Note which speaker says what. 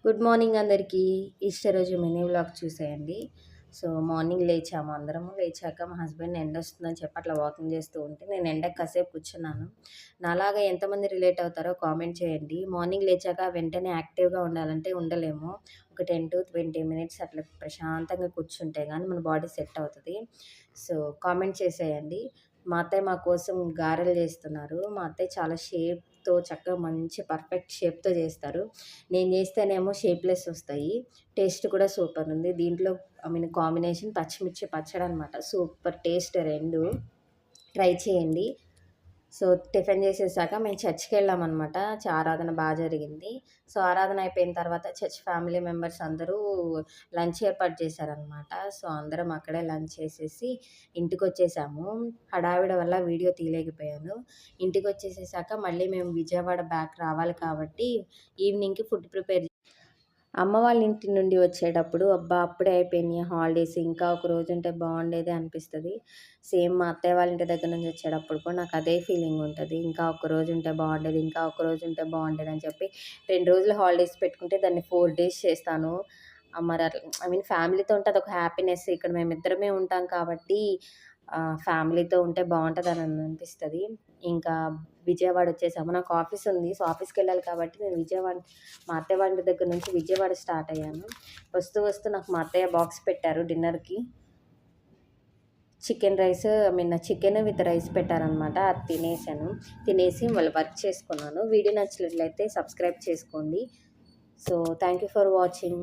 Speaker 1: Good morning అందరికీ. Easter రోజు mini vlog చూసేయండి. సో మార్నింగ్ లేచాము అందరము. లేచాక మా హస్బెండ్ ఎండొస్తుందని చెప్పి అట్లా వాకింగ్ చేస్తూ ఉంటే నేను ఎండకి కాసేపు కూర్చున్నాను. నాలాగా ఎంతమంది రిలేట్ అవుతారో కామెంట్ చేయండి. మార్నింగ్ లేచాక వెంటనే యాక్టివ్‌గా ఉండాలంటే ఉండలేము. ఒక 10-20 మినిట్స్ అట్లా ప్రశాంతంగా కూర్చుంటే గానీ మన బాడీ సెట్ అవుతది. సో కామెంట్ చేసేయండి. మా అత్తయ్య మా కోసం గారెలు చేస్తున్నారు. మా అత్తయ్య చాలా షేప్‌తో చక్కగా మంచి పర్ఫెక్ట్ షేప్‌తో చేస్తారు. నేను చేస్తేనేమో షేప్‌లెస్ వస్తాయి. టేస్ట్ కూడా సూపర్ ఉంది. దీంట్లో కాంబినేషన్ పచ్చిమిర్చి పచ్చడనమాట. సూపర్ టేస్ట్ 2 ట్రై చేయండి. సో టిఫిన్ చేసేసాక మేము చర్చ్‌కెళ్ళామనమాట. ఆరాధన జరిగింది. సో ఆరాధన అయిపోయిన తర్వాత చర్చ్ ఫ్యామిలీ మెంబర్స్ అందరూ లంచ్ ఏర్పాటు చేశారనమాట. సో అందరం అక్కడే లంచ్ చేసేసి ఇంటికొచ్చేసాము. హడావిడి వల్ల వీడియో తీయలేకపోయాను. ఇంటికొచ్చేసేసాక మళ్ళీ మేము విజయవాడ బ్యాక్ రావాలి కాబట్టి ఈవినింగ్‌కి ఫుడ్ ప్రిపేర్ అమ్మ వాళ్ళ ఇంటి నుండి వచ్చేటప్పుడు అబ్బా! అప్పుడే అయిపోయినాయి హాలిడేస్, ఇంకా ఒక రోజు ఉంటే బాగుండేది అనిపిస్తది. సేమ్ మా అత్తయ్య వాళ్ళ ఇంటి దగ్గర నుంచి వచ్చేటప్పుడు కూడా నాకు అదే ఫీలింగ్ ఉంటది. ఇంకా ఒక రోజు ఉంటే బాగుండేది, ఇంకా ఒక రోజు ఉంటే బాగుండేది అని చెప్పి 2 రోజులు హాలిడేస్ పెట్టుకుంటే దాన్ని 4 డేస్ చేస్తాను. మరి అట్లా ఫ్యామిలీతో ఉంటే అదొక హ్యాపీనెస్. ఇక్కడ మేమిద్దరమే ఉంటాం కాబట్టి ఫ్యామిలీతో ఉంటే బాగుంటదని అనిపిస్తది. ఇంకా విజయవాడ వచ్చేసాము. నాకు ఆఫీస్ ఉంది. సో ఆఫీస్‌కెళ్ళాలి కాబట్టి నేను మా అత్తయ్య వాళ్ళ ఇంటి దగ్గర నుంచి విజయవాడ స్టార్ట్ అయ్యాను. వస్తూ వస్తూ నాకు మా అత్తయ్య బాక్స్ పెట్టారు డిన్నర్‌కి. చికెన్ విత్ రైస్ పెట్టారనమాట. అది తినేసాను. తినేసి మళ్ళీ వర్క్ చేసుకున్నాను. వీడియో నచ్చినట్లయితే సబ్స్క్రైబ్ చేసుకోండి. So thank you for watching.